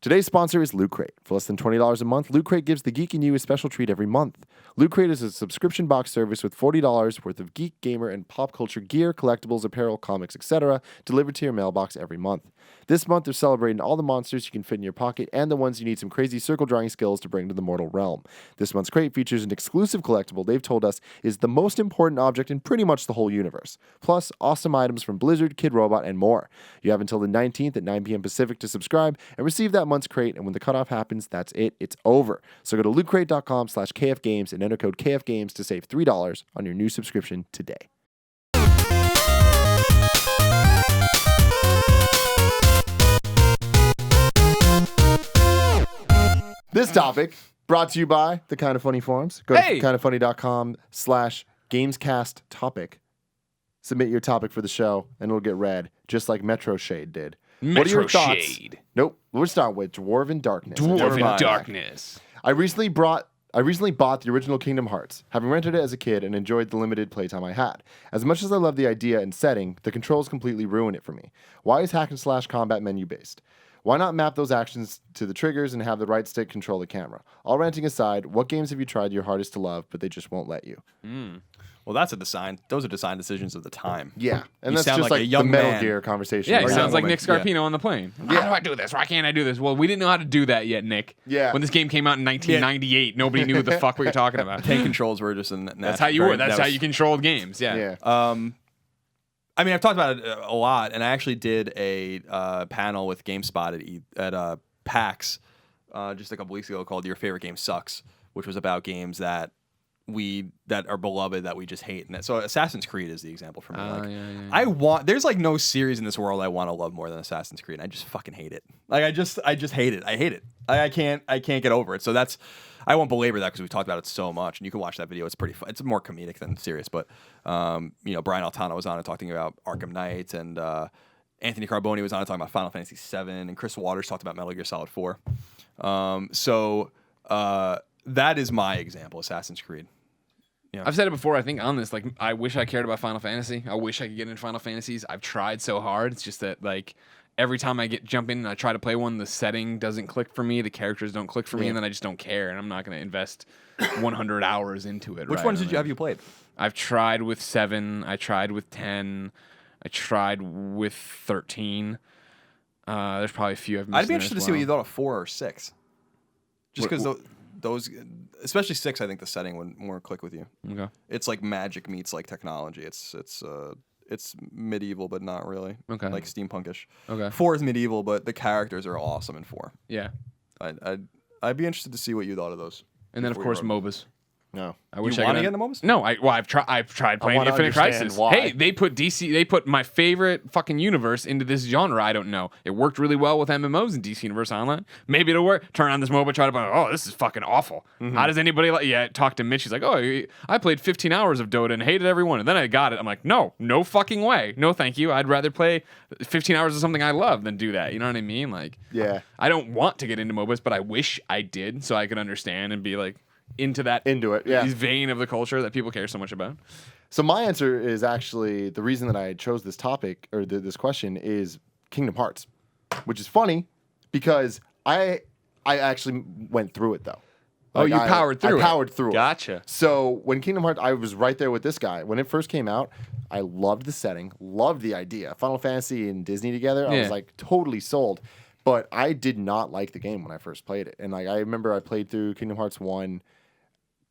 Today's sponsor is Loot Crate. For less than $20 a month, Loot Crate gives the geek in you a special treat every month. Loot Crate is a subscription box service with $40 worth of geek, gamer, and pop culture gear, collectibles, apparel, comics, etc. delivered to your mailbox every month. This month, they're celebrating all the monsters you can fit in your pocket and the ones you need some crazy circle drawing skills to bring to the mortal realm. This month's crate features an exclusive collectible they've told us is the most important object in pretty much the whole universe. Plus, awesome items from Blizzard, Kid Robot, and more. You have until the 19th at 9 p.m. Pacific to subscribe and receive that month's crate, and when the cutoff happens, that's it. It's over. So go to lootcrate.com/KFGames and enter code KFGames to save $3 on your new subscription today. This topic brought to you by the Kind of Funny forums. Go to kindoffunny.com/Gamescast topic. Submit your topic for the show, and it'll get read, just like Metro Shade did. What are your thoughts? Shade. Nope. We're starting with Dwarven Darkness. Dwarven Darkness. I recently bought the original Kingdom Hearts, having rented it as a kid and enjoyed the limited playtime I had. As much as I love the idea and setting, the controls completely ruin it for me. Why is hack and slash combat menu based? Why not map those actions to the triggers and have the right stick control the camera? All ranting aside, what games have you tried your hardest to love, but they just won't let you? Well, that's a design. Those are design decisions of the time. Yeah, and You that's sound just like a like young the Metal man. Gear conversation. Yeah, right he now. sounds like woman. Nick Scarpino on the plane. How do I do this? Why can't I do this? Well, we didn't know how to do that yet, Nick. Yeah. When this game came out in 1998, nobody knew what the fuck we were talking about. Tank controls were just That's how you were. That's how you controlled games. Yeah. Yeah. I mean, I've talked about it a lot, and I actually did a panel with GameSpot at PAX just a couple weeks ago called "Your Favorite Game Sucks," which was about games that are beloved that we just hate. And so Assassin's Creed is the example for me. There's like no series in this world I want to love more than Assassin's Creed. And I just fucking hate it. Like I just hate it. I hate it. I can't get over it. So I won't belabor that because we've talked about it so much, and you can watch that video. It's pretty fun. It's more comedic than serious, but Brian Altano was on it talking about Arkham Knight, and Anthony Carboni was on it talking about Final Fantasy VII, and Chris Waters talked about Metal Gear Solid 4. That is my example, Assassin's Creed. Yeah. I've said it before, I think, on this. Like, I wish I cared about Final Fantasy. I wish I could get into Final Fantasies. I've tried so hard. It's just that, like, every time I jump in and I try to play one, the setting doesn't click for me, the characters don't click for me, and then I just don't care, and I'm not going to invest 100 hours into it. Which ones have you played? I've tried with 7. I tried with 10. I tried with 13. There's probably a few I've missed. I'd be interested to see what you thought of 4 or 6. Just because those, especially 6, I think the setting would more click with you. Okay. It's like magic meets like technology. It's medieval, but not really. Okay. Like steampunkish. Okay. 4 is medieval, but the characters are awesome in 4. Yeah. I'd be interested to see what you thought of those. And then, of course, MOBAs. No. I wish You I want could to get into MOBAs? No, I've tried playing wanna Infinite understand Crisis. why. Hey, they put my favorite fucking universe into this genre. I don't know. It worked really well with MMOs and DC Universe Online. Maybe it'll work. Turn on this MOBA, try to play. Oh, this is fucking awful. How does anybody like? Yeah, talk to Mitch. He's like, oh, I played 15 hours of Dota and hated every one, and then I got it. I'm like, no fucking way. No, thank you. I'd rather play 15 hours of something I love than do that. You know what I mean? Like, Yeah. I don't want to get into MOBAs, but I wish I did, so I could understand and be like into it. Yeah. Vein of the culture that people care so much about. So my answer is actually the reason that I chose this topic or this question is Kingdom Hearts, which is funny because I actually went through it though. Oh, you powered through it. I powered through it. Gotcha. So when Kingdom Hearts, I was right there with this guy. When it first came out, I loved the setting, loved the idea. Final Fantasy and Disney together, I was like totally sold. But I did not like the game when I first played it. And like I remember I played through Kingdom Hearts 1,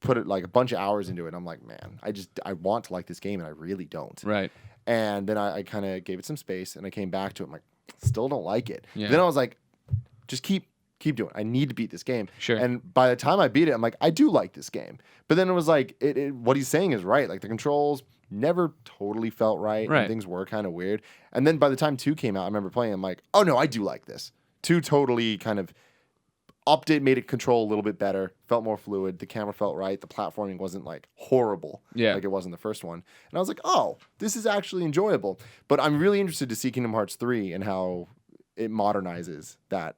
put it like a bunch of hours into it. And I'm like, man, I want to like this game and I really don't. Right. And then I kind of gave it some space and I came back to it. I'm like, still don't like it. Yeah. Then I was like, just keep doing it. I need to beat this game. Sure. And by the time I beat it, I'm like, I do like this game. But then it was like, what he's saying is right. Like the controls never totally felt right. Right. And things were kind of weird. And then by the time 2 came out, I remember playing, I'm like, oh no, I do like this. 2 totally kind of upped it, made it control a little bit better, felt more fluid. The camera felt right. The platforming wasn't like horrible like it was in the first one. And I was like, oh, this is actually enjoyable. But I'm really interested to see Kingdom Hearts 3 and how it modernizes the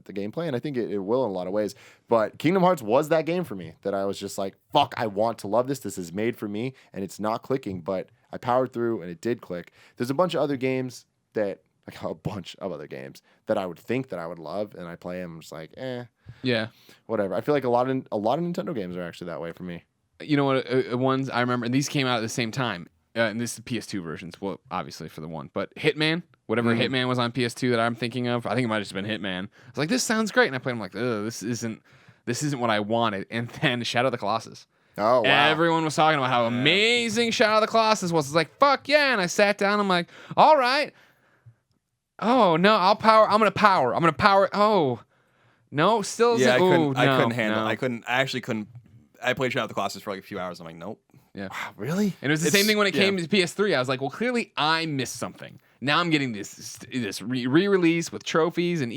gameplay. And I think it will in a lot of ways. But Kingdom Hearts was that game for me that I was just like, fuck, I want to love this. This is made for me. And it's not clicking, but I powered through and it did click. There's a bunch of other games that like a bunch of other games that I would think that I would love, and I play them. I'm just like, Yeah. whatever. I feel like a lot of Nintendo games are actually that way for me. You know what? Ones I remember, and these came out at the same time. And this is PS2 versions. Well, obviously for the one, but Hitman, whatever Hitman was on PS2 that I'm thinking of, I think it might have just been Hitman. I was like, this sounds great, and I played. I'm like, oh, this isn't what I wanted. And then Shadow of the Colossus. Oh wow! Everyone was talking about how amazing Shadow of the Colossus was. It's like, fuck yeah! And I sat down. I'm like, all right. Oh no, I'm gonna power. Oh no, still. Yeah, I couldn't No. handle. I actually couldn't. I played Shadow of the Colossus for like a few hours. I'm like, nope. Yeah. Wow, really? And it was the same thing when it came to PS3. I was like, well, clearly I missed something. Now I'm getting this re-release with trophies and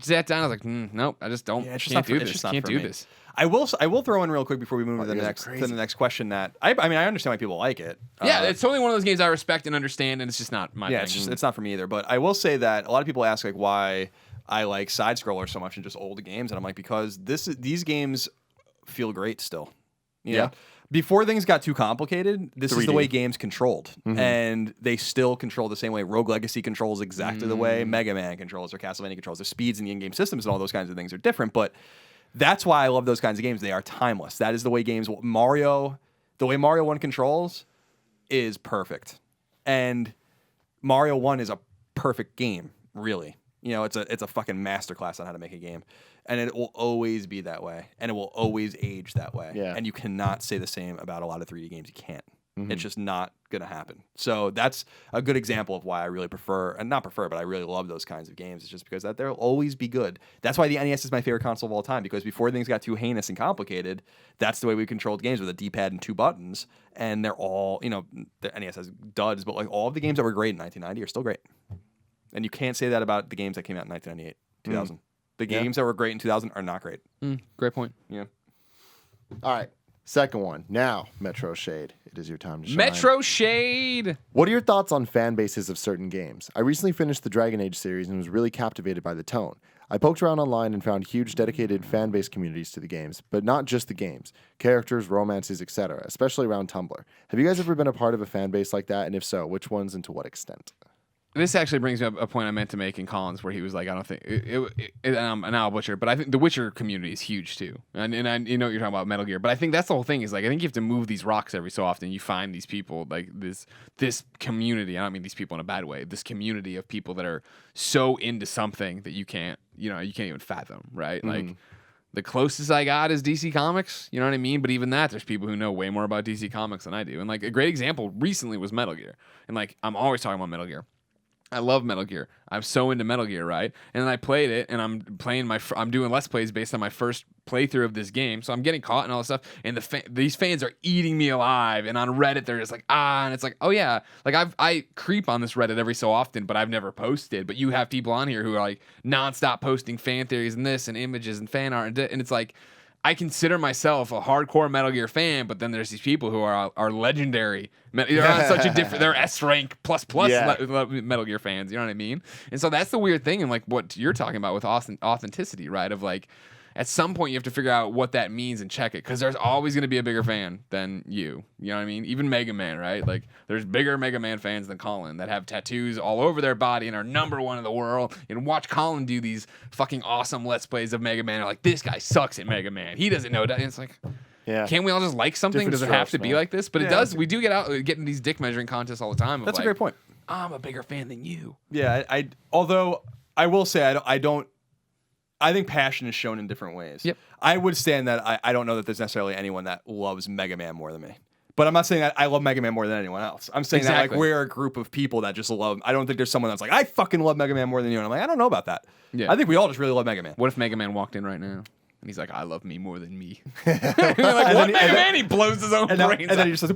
sat down. I was like, nope, I just don't. Yeah, it's just can't not for- do it's this. just not Can't for do me. this. I will throw in real quick before we move to the you guys are next crazy. question that I mean I understand why people like it. Yeah, it's totally one of those games I respect and understand, and it's just not my Yeah, thing. it's not for me either. But I will say that a lot of people ask like why I like side scrollers so much and just old games, and I'm like because these games feel great still. You know? Before things got too complicated, this is the 3D. way games controlled, and they still control the same way. Rogue Legacy controls exactly the way Mega Man controls or Castlevania controls. The speeds in the in-game systems and all those kinds of things are different, but that's why I love those kinds of games. They are timeless. That is the way games. The way Mario 1 controls is perfect, and Mario 1 is a perfect game, really. You know, it's a fucking masterclass on how to make a game, and it will always be that way, and it will always age that way. Yeah. And you cannot say the same about a lot of 3D games. You can't. It's just not gonna happen. So that's a good example of why I really prefer, and not prefer, but I really love those kinds of games. It's just because that they'll always be good. That's why the NES is my favorite console of all time, because before things got too heinous and complicated, that's the way we controlled games with a D-pad and 2 buttons, and they're all, you know, the NES has duds, but like all of the games that were great in 1990 are still great. And you can't say that about the games that came out in 1998, 2000. The games that were great in 2000 are not great. Great point. Yeah. All right. Second one. Now, Metro Shade. It is your time to shine. Metro Shade. What are your thoughts on fan bases of certain games? I recently finished the Dragon Age series and was really captivated by the tone. I poked around online and found huge dedicated fan base communities to the games, but not just the games, characters, romances, etc., especially around Tumblr. Have you guys ever been a part of a fan base like that? And if so, which ones and to what extent? This actually brings me up a point I meant to make in Colin's, where he was like, "I don't think," and I'll butcher, but I think the Witcher community is huge too. And I, you know what you're talking about, Metal Gear, but I think that's the whole thing. Is like I think you have to move these rocks every so often. You find these people, like this community. I don't mean these people in a bad way. This community of people that are so into something that you can't even fathom, right? Like the closest I got is DC Comics. You know what I mean? But even that, there's people who know way more about DC Comics than I do. And like a great example recently was Metal Gear. And like I'm always talking about Metal Gear. I love Metal Gear. I'm so into Metal Gear, right? And then I played it, and I'm playing I'm doing Let's Plays based on my first playthrough of this game. So I'm getting caught and all this stuff. And these fans are eating me alive. And on Reddit, they're just like, and it's like, oh yeah. Like I creep on this Reddit every so often, but I've never posted. But you have people on here who are like nonstop posting fan theories and this and images and fan art. And it's like, I consider myself a hardcore Metal Gear fan, but then there's these people who are legendary. They're on such a different. They're S rank plus Metal Gear fans. You know what I mean? And so that's the weird thing, and like what you're talking about with authenticity, right? Of like, at some point you have to figure out what that means and check it, because there's always going to be a bigger fan than you. You know what I mean? Even Mega Man, right? Like there's bigger Mega Man fans than Colin that have tattoos all over their body and are #1 in the world. And watch Colin do these fucking awesome Let's Plays of Mega Man. They're like, this guy sucks at Mega Man. He doesn't know that. And it's like, Yeah. can't we all just like something? Different Does it have strokes, to be man. like this? But it does. We do get in these dick measuring contests all the time. Of That's like, a great point. I'm a bigger fan than you. Yeah, although I will say I think passion is shown in different ways. Yep. I would stand that I don't know that there's necessarily anyone that loves Mega Man more than me. But I'm not saying that I love Mega Man more than anyone else. I'm saying that Exactly. like we're a group of people that just love. I don't think there's someone that's like, I fucking love Mega Man more than you. And I'm like, I don't know about that. Yeah. I think we all just really love Mega Man. What if Mega Man walked in right now? And he's like, I love me more than me. You're like, what, Mega Man? He blows his own brains And then he just says,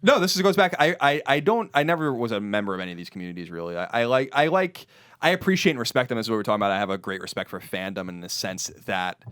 no, this goes back. I never was a member of any of these communities really. I appreciate and respect them, as we were talking about. I have a great respect for fandom in the sense that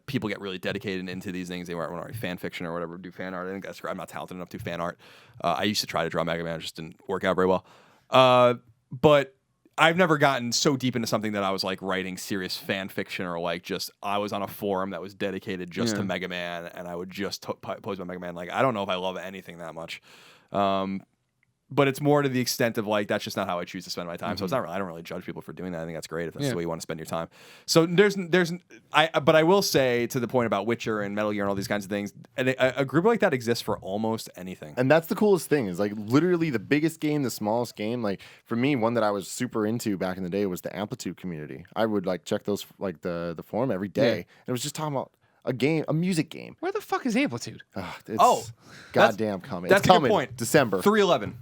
people get really dedicated into these things. They want to write fan fiction or whatever, do fan art. I think that's I'm not talented enough to do fan art. I used to try to draw Mega Man, it just didn't work out very well. But I've never gotten so deep into something that I was like writing serious fan fiction, or like just I was on a forum that was dedicated just to Mega Man, and I would just post about Mega Man. Like I don't know if I love anything that much. but it's more to the extent of like that's just not how I choose to spend my time. So it's not really, I don't really judge people for doing that. I think that's great if that's the way you want to spend your time. So but I will say to the point about Witcher and Metal Gear and all these kinds of things, and a group like that exists for almost anything. And that's the coolest thing is like literally the biggest game, the smallest game. Like for me, one that I was super into back in the day was the Amplitude community. I would like check those like the forum every day, and it was just talking about a music game. Where the fuck is Amplitude? It's goddamn coming. That's it's a good coming. point. December 311.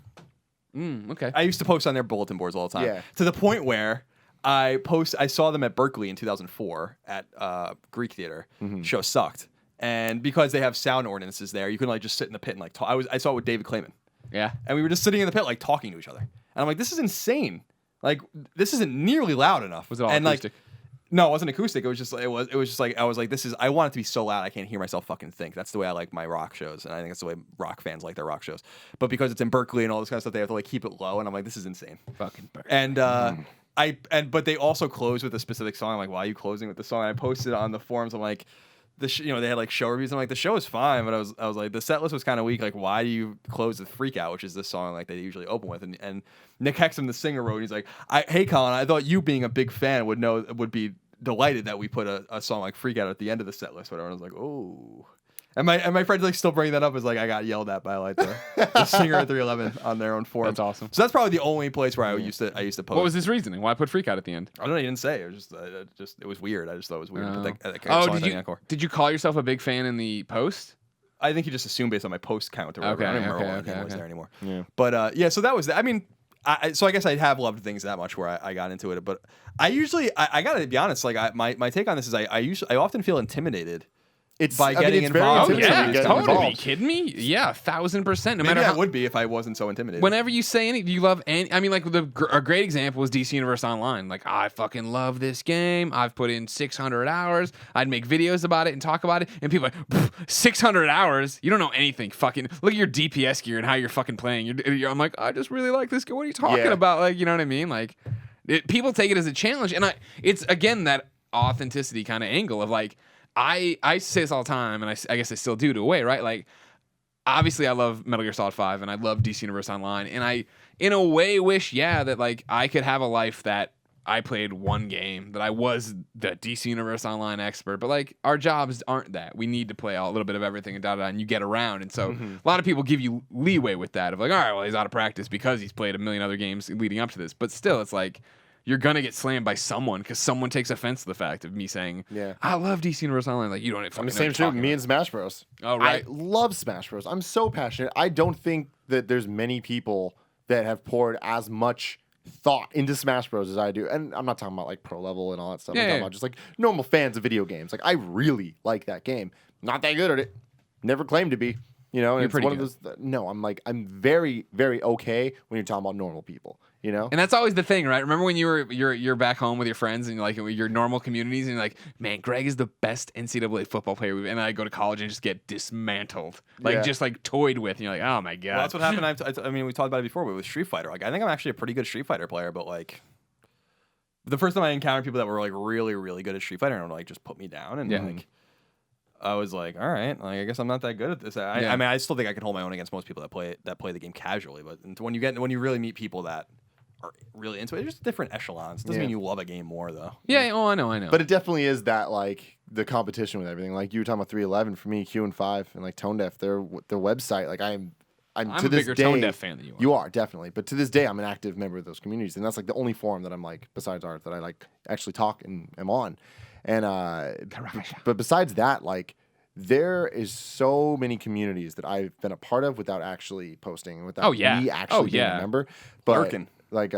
Okay. I used to post on their bulletin boards all the time. Yeah. To the point where I saw them at Berkeley in 2004 at Greek Theater. Show sucked. And because they have sound ordinances there, you can like just sit in the pit and like talk. I saw it with David Clayman. Yeah. And we were just sitting in the pit like talking to each other. And I'm like, this is insane. Like this isn't nearly loud enough. Was it all and acoustic? Like, no, it wasn't acoustic. It was just like I was like, I want it to be so loud I can't hear myself fucking think. That's the way I like my rock shows, and I think that's the way rock fans like their rock shows. But because it's in Berkeley and all this kind of stuff, they have to like keep it low, and I'm like, this is insane. Fucking Berkeley. And but they also close with a specific song. I'm like, why are you closing with the song? And I posted on the forums. I'm like, they had like show reviews. I'm like, the show is fine, but I was like, the set list was kind of weak. Like, why do you close with Freak Out, which is this song like they usually open with? And Nick Hexum, the singer, wrote. He's like, hey Colin, I thought you being a big fan would be delighted that we put a song like Freak Out at the end of the set list. Whatever. I was like, oh. And my friends like still bringing that up is like I got yelled at by like the singer at 311 on their own forum. That's awesome. So that's probably the only place where I used to post. What was his reasoning? Why put Freak Out at the end? I don't know. He didn't say. It was just it was weird. I just thought it was weird. Did you call yourself a big fan in the post? I think he just assumed based on my post count or whatever. I don't remember what was there anymore. Yeah. But so that was that. I mean, so I guess I have loved things that much where I got into it. But I usually I gotta be honest. Like my take on this is I often feel intimidated. By getting involved. Oh yeah, totally. Involved. Are you kidding me? Yeah, 1,000%. No Maybe matter I how. would be if I wasn't so intimidated. Whenever you say anything, you love any. I mean, like a great example was DC Universe Online. Like, I fucking love this game. I've put in 600 hours. I'd make videos about it and talk about it, and people are like 600 hours. You don't know anything. Fucking look at your DPS gear and how you're fucking playing. I'm like, I just really like this game. What are you talking about? Like, you know what I mean? Like, people take it as a challenge, and it's again that authenticity kind of angle of like. I say this all the time, and I guess I still do to a way, right? Like, obviously, I love Metal Gear Solid 5, and I love DC Universe Online, and I, in a way, wish, that, like, I could have a life that I played one game, that I was the DC Universe Online expert, but, like, our jobs aren't that. We need to play a little bit of everything and and you get around, and so a lot of people give you leeway with that, of like, all right, well, he's out of practice because he's played a million other games leading up to this, but still, it's like, you're gonna get slammed by someone because someone takes offense to the fact of me saying, I love DC Universe Online. Like, you don't fucking I'm the same shit with me and Smash Bros. Oh, right. I love Smash Bros. I'm so passionate. I don't think that there's many people that have poured as much thought into Smash Bros. As I do. And I'm not talking about like pro level and all that stuff. I'm talking about just like normal fans of video games. Like, I really like that game. Not that good at it. Never claimed to be. You know, and You're it's one good. of those. No, I'm very, very okay when you're talking about normal people. You know, and that's always the thing, right? Remember when you're back home with your friends and like your normal communities, and you're like, man, Greg is the best NCAA football player we've. And I go to college and just get dismantled, like just like toyed with. And you're like, oh my god. Well, that's what happened. I mean, we talked about it before, but with Street Fighter, like I think I'm actually a pretty good Street Fighter player, but like. The first time I encountered people that were like really, really good at Street Fighter and would like just put me down and like. I was like, all right, like I guess I'm not that good at this. I mean, I still think I can hold my own against most people that play the game casually. But when you really meet people that are really into it, it's just different echelons. It doesn't mean you love a game more though. Yeah. Oh, I know. But it definitely is that like the competition with everything. Like you were talking about 311 for me, Q and 5, and like Tone Deaf. Their website. Like I'm to a this bigger day, Tone Deaf fan than you are. You are definitely, but to this day, I'm an active member of those communities, and that's like the only forum that I'm like besides art that I like actually talk and am on. And but besides that, like. There is so many communities that I've been a part of without actually posting, without me actually being a member. But like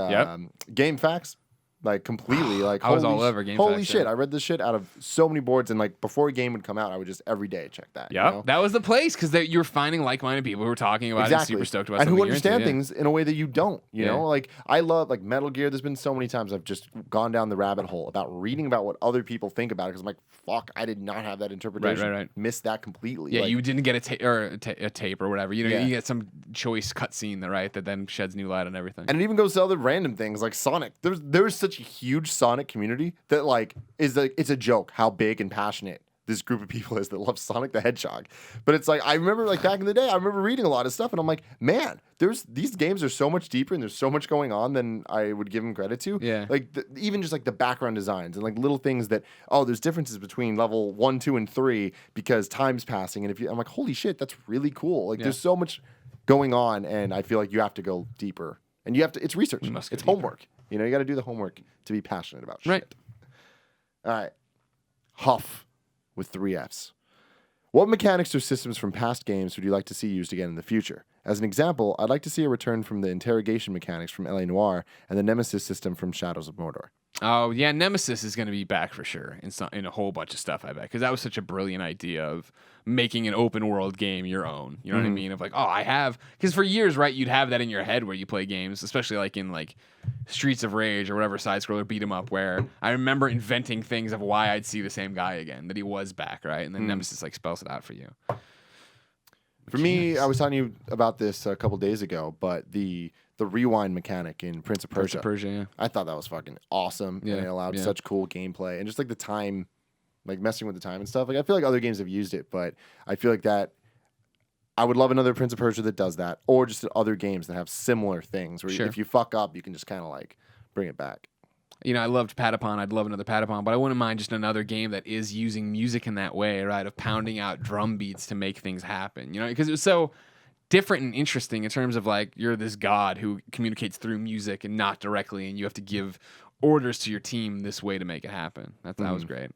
Game Facts, like completely, like I was all over Game holy Facts, shit! I read this shit out of so many boards, and like before a game would come out, I would just every day check that. Yeah, you know? that was the place because you were finding like-minded people who were talking about it, and super stoked about and something who understand you're into, things in a way that you don't. You know, like I love like Metal Gear. There's been so many times I've just gone down the rabbit hole about reading about what other people think about it because I'm like, fuck, I did not have that interpretation. Right. Missed that completely. Yeah, like, you didn't get a tape or whatever. You know, you get some choice cutscene that then sheds new light on everything. And it even goes to other random things like Sonic. There's such a huge Sonic community that like it's a joke how big and passionate this group of people is that love Sonic the Hedgehog. But it's like I remember like back in the day, I remember reading a lot of stuff, and I'm like, man, these games are so much deeper and there's so much going on than I would give them credit to. Yeah. Like even just like the background designs and like little things that there's differences between level 1, 2, and 3 because time's passing. And I'm like, holy shit, that's really cool. Like there's so much going on, and I feel like you have to go deeper. And you have to. It's research. It's homework. You know, you got to do the homework to be passionate about shit. Right. All right. Huff with 3 Fs. What mechanics or systems from past games would you like to see used again in the future? As an example, I'd like to see a return from the interrogation mechanics from L.A. Noire and the Nemesis system from Shadows of Mordor. Oh, yeah, Nemesis is going to be back for sure in a whole bunch of stuff, I bet. Because that was such a brilliant idea of making an open world game your own. You know what I mean? Of like, I have... Because for years, right, you'd have that in your head where you play games, especially like in like Streets of Rage or whatever side-scroller beat 'em up, where I remember inventing things of why I'd see the same guy again, that he was back, right? And then Nemesis like spells it out for you. For me, I was telling you about this a couple days ago, but the rewind mechanic in Prince of Persia. Yeah. I thought that was fucking awesome. Yeah, And it allowed yeah. such cool gameplay and just like the time, like messing with the time and stuff. Like I feel like other games have used it, but I feel like that I would love another Prince of Persia that does that, or just other games that have similar things where Sure. if you fuck up, you can just kind of like bring it back. You know, I loved Patapon. I'd love another Patapon, but I wouldn't mind just another game that is using music in that way, right? Of pounding out drum beats to make things happen. You know, because it was so different and interesting in terms of like you're this god who communicates through music and not directly, and you have to give orders to your team this way to make it happen. That was great.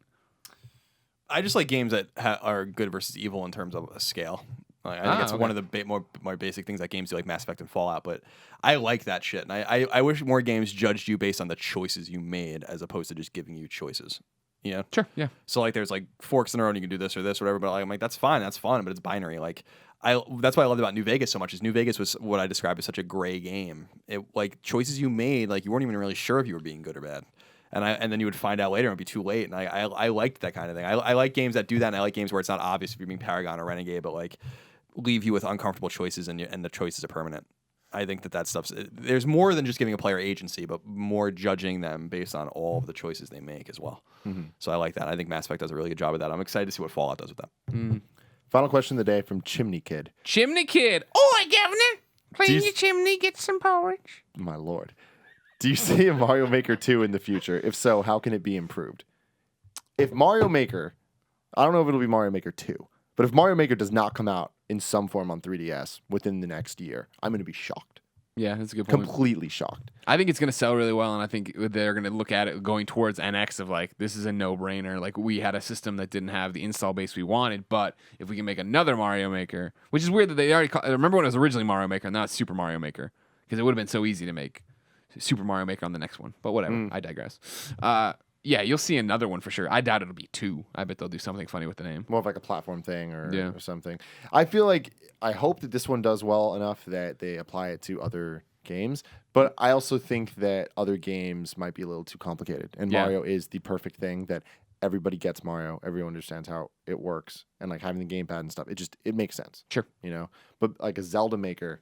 I just like games that are good versus evil in terms of a scale. Like, I think it's one of the more basic things that games do, like Mass Effect and Fallout. But I like that shit, and I wish more games judged you based on the choices you made as opposed to just giving you choices. You know? Sure, yeah. So like, there's like forks in the road, and you can do this or this or whatever. But I'm like, that's fine, that's fun, but it's binary. Like, that's what I loved about New Vegas so much. Is New Vegas was what I described as such a gray game. It like choices you made, like you weren't even really sure if you were being good or bad. And then you would find out later and it'd be too late. And I liked that kind of thing. I like games that do that, and I like games where it's not obvious if you're being Paragon or Renegade, but like leave you with uncomfortable choices and the choices are permanent. I think that stuff's... There's more than just giving a player agency, but more judging them based on all of the choices they make as well. So I like that. I think Mass Effect does a really good job of that. I'm excited to see what Fallout does with that. Final question of the day from Chimney Kid. Chimney Kid. Oi, Governor. Clean your chimney, get some porridge. My lord. Do you see a Mario Maker 2 in the future? If so, how can it be improved? If Mario Maker... I don't know if it'll be Mario Maker 2, but if Mario Maker does not come out in some form on 3DS within the next year, I'm going to be shocked. Yeah, that's a good point. Completely shocked. I think it's going to sell really well, and I think they're going to look at it going towards NX of like, this is a no-brainer. Like, we had a system that didn't have the install base we wanted, but if we can make another Mario Maker, which is weird that they already I remember when it was originally Mario Maker, and now it's Super Mario Maker, because it would have been so easy to make Super Mario Maker on the next one. But whatever, I digress. Yeah, you'll see another one for sure. I doubt it'll be 2. I bet they'll do something funny with the name. More of like a platform thing or something. I hope that this one does well enough that they apply it to other games, but I also think that other games might be a little too complicated. And Mario is the perfect thing that everybody gets Mario. Everyone understands how it works. And like having the gamepad and stuff, it makes sense. Sure. You know? But like a Zelda Maker...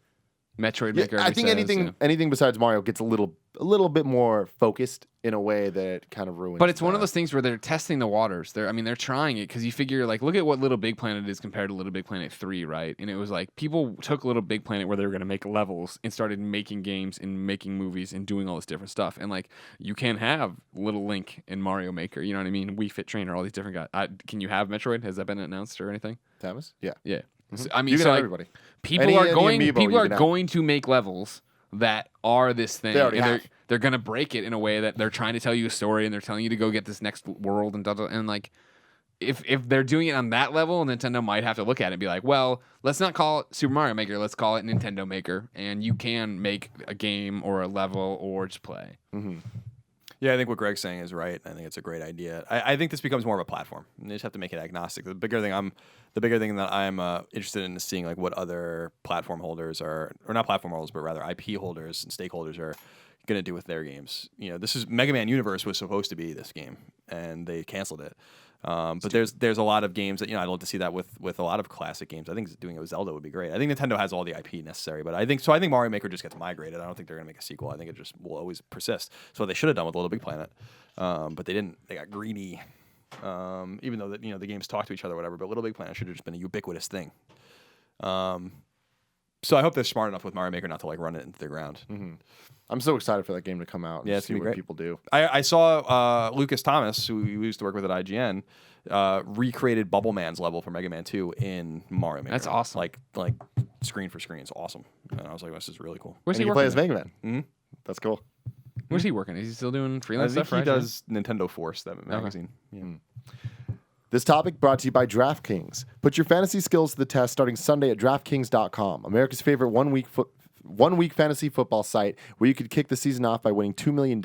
Metroid Maker. I think anything besides Mario gets a little bit more focused in a way that kind of ruins. But it's one of those things where they're testing the waters. They're trying it because you figure like look at what Little Big Planet is compared to Little Big Planet 3, right? And it was like people took Little Big Planet where they were going to make levels and started making games and making movies and doing all this different stuff. And like you can have Little Link in Mario Maker. You know what I mean? Wii Fit Trainer, all these different guys. Can you have Metroid? Has that been announced or anything? Thomas? Yeah. Yeah. Mm-hmm. So, I mean, you can so have like, everybody. People are going to make levels that are this thing. They're going to break it in a way that they're trying to tell you a story and they're telling you to go get this next world and like if they're doing it on that level, Nintendo might have to look at it and be like, well, let's not call it Super Mario Maker, let's call it Nintendo Maker, and you can make a game or a level or just play. Mm-hmm. Yeah, I think what Greg's saying is right. I think it's a great idea. I think this becomes more of a platform. You just have to make it agnostic. The bigger thing that I'm interested in is seeing like what other platform holders or not platform holders, but rather IP holders and stakeholders are going to do with their games. You know, this is Mega Man Universe was supposed to be this game, and they canceled it. But there's a lot of games that I'd love to see that with a lot of classic games. I think doing it with Zelda would be great. I think Nintendo has all the IP necessary, but I think Mario Maker just gets migrated. I don't think they're gonna make a sequel. I think it just will always persist. So what they should have done with Little Big Planet, but they didn't. They got greedy. Even though the games talk to each other, or whatever. But Little Big Planet should have just been a ubiquitous thing. So I hope they're smart enough with Mario Maker not to like run it into the ground. Mm-hmm. I'm so excited for that game to come out. Yeah, And it's see gonna be what great. people do. I saw Lucas Thomas, who we used to work with at IGN, recreated Bubble Man's level for Mega Man 2 in Mario Maker. That's awesome. Like screen for screen. It's awesome. And I was like, this is really cool. Where's And he you play as working? Mega Man. Mhm. That's cool. Where's he working? Is he still doing I freelance think stuff? he for IGN? does Nintendo Force, that magazine. Yeah. This topic brought to you by DraftKings. Put your fantasy skills to the test starting Sunday at DraftKings.com, America's favorite one-week fantasy football site where you could kick the season off by winning $2 million.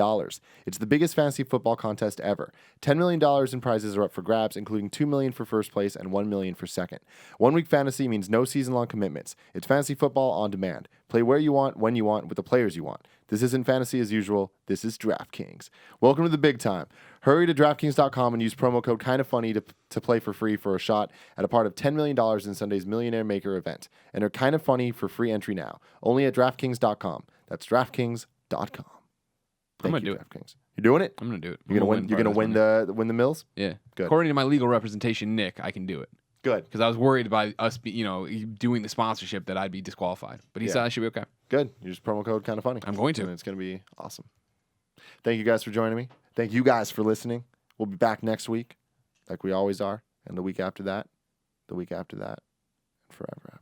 It's the biggest fantasy football contest ever. $10 million in prizes are up for grabs, including $2 million for first place and $1 million for second. 1 week fantasy means no season-long commitments. It's fantasy football on demand. Play where you want, when you want, with the players you want. This isn't fantasy as usual. This is DraftKings. Welcome to the big time. Hurry to DraftKings.com and use promo code KINDOFUNNY to play for free for a shot at a part of $10 million in Sunday's Millionaire Maker event. Enter Kind of Funny for free entry now. Only at DraftKings.com. That's DraftKings.com. I'm gonna Thank you, do it. DraftKings. You doing it? I'm gonna do it. You're gonna win. You're gonna win the mills. Yeah. Good. According to my legal representation, Nick, I can do it Good. because I was worried about us, doing the sponsorship that I'd be disqualified. But he Yeah. said I should be okay. Good. Use promo code Kind of Funny. I'm going to. And it's gonna be awesome. Thank you guys for joining me. Thank you guys for listening. We'll be back next week, like we always are, and the week after that, and forever.